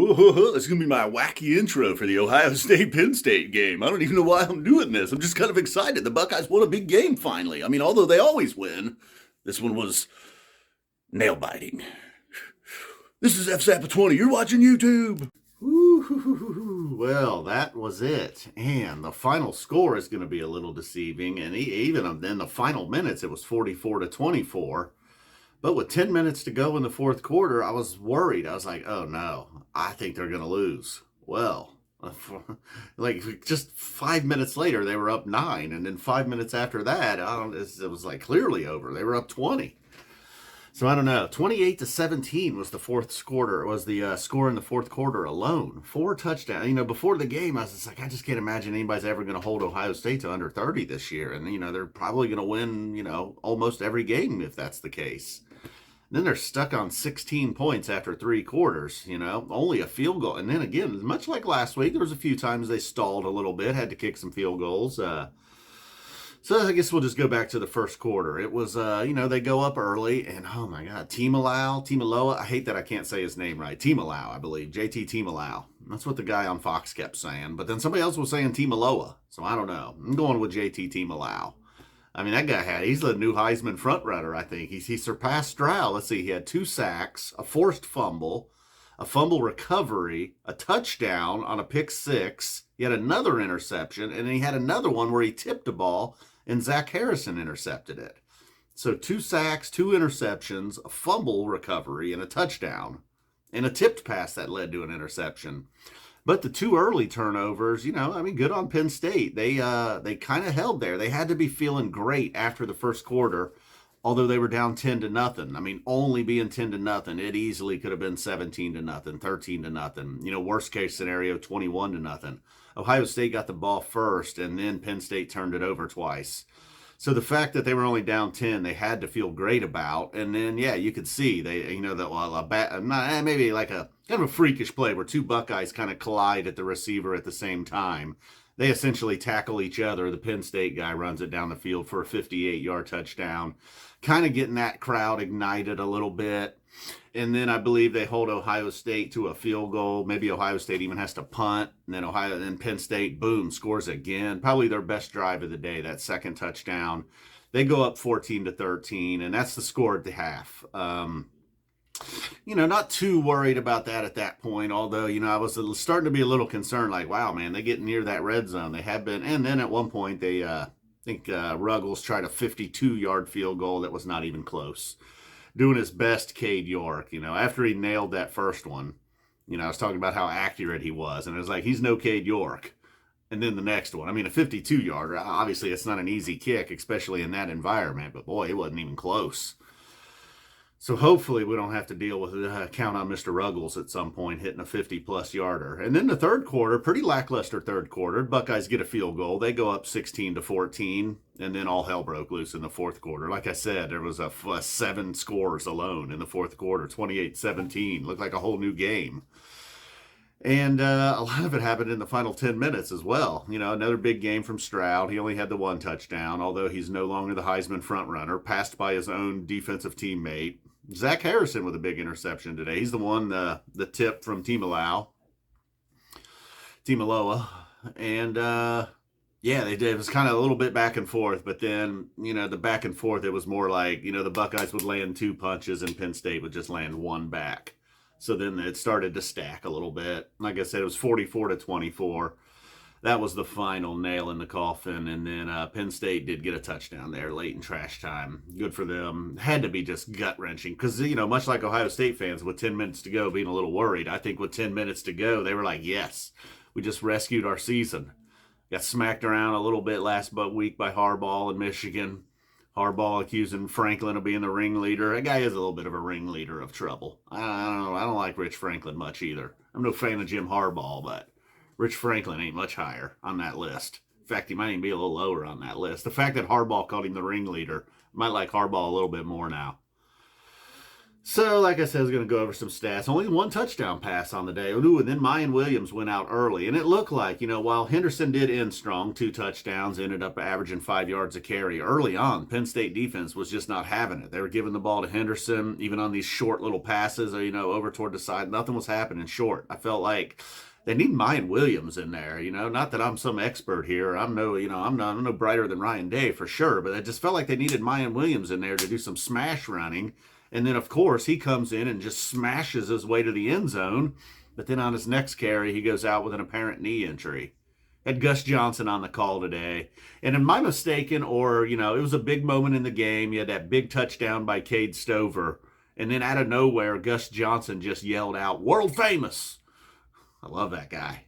It's going to be my wacky intro for the Ohio State Penn State game. I don't even know why I'm doing this. I'm just kind of excited. The Buckeyes won a big game finally. I mean, although they always win, this one was nail biting. This is FSAPA20. You're watching YouTube. Well, that was it. And the final score is going to be a little deceiving. And even in the final minutes, it was 44-24. But with 10 minutes to go in the fourth quarter, I was worried. I was like, oh no, I think they're going to lose. Well, like just 5 minutes later, they were up 9. And then 5 minutes after that, it was like clearly over. They were up 20. So I don't know. 28-17 was the score in the fourth quarter alone. 4 touchdowns. Before the game, I was just like, I just can't imagine anybody's ever going to hold Ohio State to under 30 this year. And, they're probably going to win, almost every game if that's the case. And then they're stuck on 16 points after 3 quarters, only a field goal. And then again, much like last week, there was a few times they stalled a little bit, had to kick some field goals. So I guess we'll just go back to the first quarter. It was, they go up early, and oh my God, Tuimoloau, I hate that I can't say his name right. Tuimoloau, I believe, JT Tuimoloau. That's what the guy on Fox kept saying. But then somebody else was saying Tuimoloau, so I don't know. I'm going with JT Tuimoloau. I mean, that guy he's the new Heisman frontrunner, I think. He surpassed Stroud. Let's see, he had 2 sacks, a forced fumble, a fumble recovery, a touchdown on a pick 6. He had another interception, and then he had another one where he tipped a ball, and Zach Harrison intercepted it. So 2 sacks, 2 interceptions, a fumble recovery, and a touchdown, and a tipped pass that led to an interception. But the 2 early turnovers, good on Penn State. They kind of held there. They had to be feeling great after the first quarter, although they were down 10-0. I mean, only being 10-0, it easily could have been 17-0, 13-0. Worst case scenario, 21-0. Ohio State got the ball first, and then Penn State turned it over twice. So the fact that they were only down 10, they had to feel great about. And then, yeah, you could see maybe like a kind of a freakish play where 2 Buckeyes kind of collide at the receiver at the same time. They essentially tackle each other. The Penn State guy runs it down the field for a 58-yard touchdown, kind of getting that crowd ignited a little bit. And then I believe they hold Ohio State to a field goal. Maybe Ohio State even has to punt. And then Penn State, boom, scores again. Probably their best drive of the day, that second touchdown. They go up 14-13, and that's the score at the half. Not too worried about that at that point, although, I was starting to be a little concerned, like, wow, man, they get near that red zone. They have been. And then at one point, I think Ruggles tried a 52-yard field goal that was not even close. Doing his best, Cade York, after he nailed that first one, I was talking about how accurate he was, and it was like, he's no Cade York. And then the next one, a 52-yarder, obviously it's not an easy kick, especially in that environment, but boy, it wasn't even close. So hopefully we don't have to deal with count on Mr. Ruggles at some point hitting a 50-plus yarder. And then the third quarter, pretty lackluster third quarter. Buckeyes get a field goal. They go up 16-14, and then all hell broke loose in the fourth quarter. Like I said, there was a 7 scores alone in the fourth quarter, 28-17. Looked like a whole new game. And a lot of it happened in the final 10 minutes as well. Another big game from Stroud. He only had the 1 touchdown, although he's no longer the Heisman frontrunner, passed by his own defensive teammate. Zach Harrison with a big interception today. He's the one, the tip from Tuimoloau. And, they did. It was kind of a little bit back and forth, but then, the back and forth, it was more like, the Buckeyes would land 2 punches and Penn State would just land 1 back. So then it started to stack a little bit. Like I said, it was 44-24. That was the final nail in the coffin. And then Penn State did get a touchdown there late in trash time. Good for them. Had to be just gut-wrenching. Because, much like Ohio State fans with 10 minutes to go being a little worried, I think with 10 minutes to go, they were like, yes, we just rescued our season. Got smacked around a little bit last week by Harbaugh in Michigan. Harbaugh accusing Franklin of being the ringleader. That guy is a little bit of a ringleader of trouble. I don't know. I don't like Rich Franklin much either. I'm no fan of Jim Harbaugh, but Rich Franklin ain't much higher on that list. In fact, he might even be a little lower on that list. The fact that Harbaugh called him the ringleader, I might like Harbaugh a little bit more now. So, like I said, I was going to go over some stats. Only one touchdown pass on the day. Ooh, and then Mayan Williams went out early. And it looked like, while Henderson did end strong, 2 touchdowns, ended up averaging 5 yards a carry. Early on, Penn State defense was just not having it. They were giving the ball to Henderson, even on these short little passes, over toward the side. Nothing was happening short. I felt like they need Mayan Williams in there, Not that I'm some expert here. I'm no brighter than Ryan Day for sure, but I just felt like they needed Mayan Williams in there to do some smash running. And then, of course, he comes in and just smashes his way to the end zone. But then on his next carry, he goes out with an apparent knee injury. Had Gus Johnson on the call today. And am I mistaken, or, it was a big moment in the game. You had that big touchdown by Cade Stover. And then out of nowhere, Gus Johnson just yelled out, "World famous." I love that guy.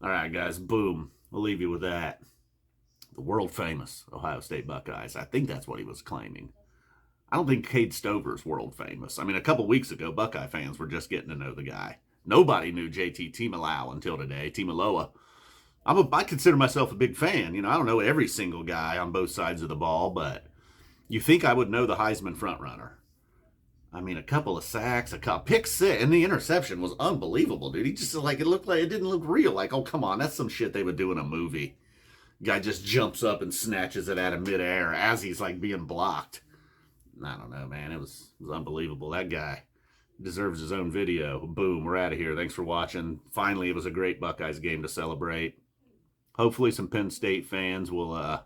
All right, guys, boom. We'll leave you with that. The world famous Ohio State Buckeyes. I think that's what he was claiming. I don't think Cade Stover's world famous. I mean, a couple weeks ago, Buckeye fans were just getting to know the guy. Nobody knew JT Tuimoloau until today. Tuimoloau. I consider myself a big fan. I don't know every single guy on both sides of the ball, but you think I would know the Heisman frontrunner. I mean, a couple of sacks, a couple pick six, and the interception was unbelievable, dude. He just it looked like it didn't look real. Like, oh, come on, that's some shit they would do in a movie. Guy just jumps up and snatches it out of midair as he's being blocked. I don't know, man. It was unbelievable. That guy deserves his own video. Boom, we're out of here. Thanks for watching. Finally, it was a great Buckeyes game to celebrate. Hopefully some Penn State fans will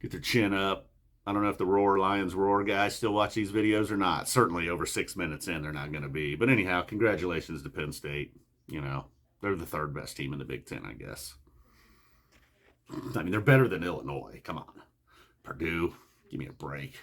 get their chin up. I don't know if the Roar Lions Roar guys still watch these videos or not. Certainly over 6 minutes in, they're not going to be. But anyhow, congratulations to Penn State. They're the 3rd best team in the Big Ten, I guess. I mean, they're better than Illinois. Come on. Purdue, give me a break.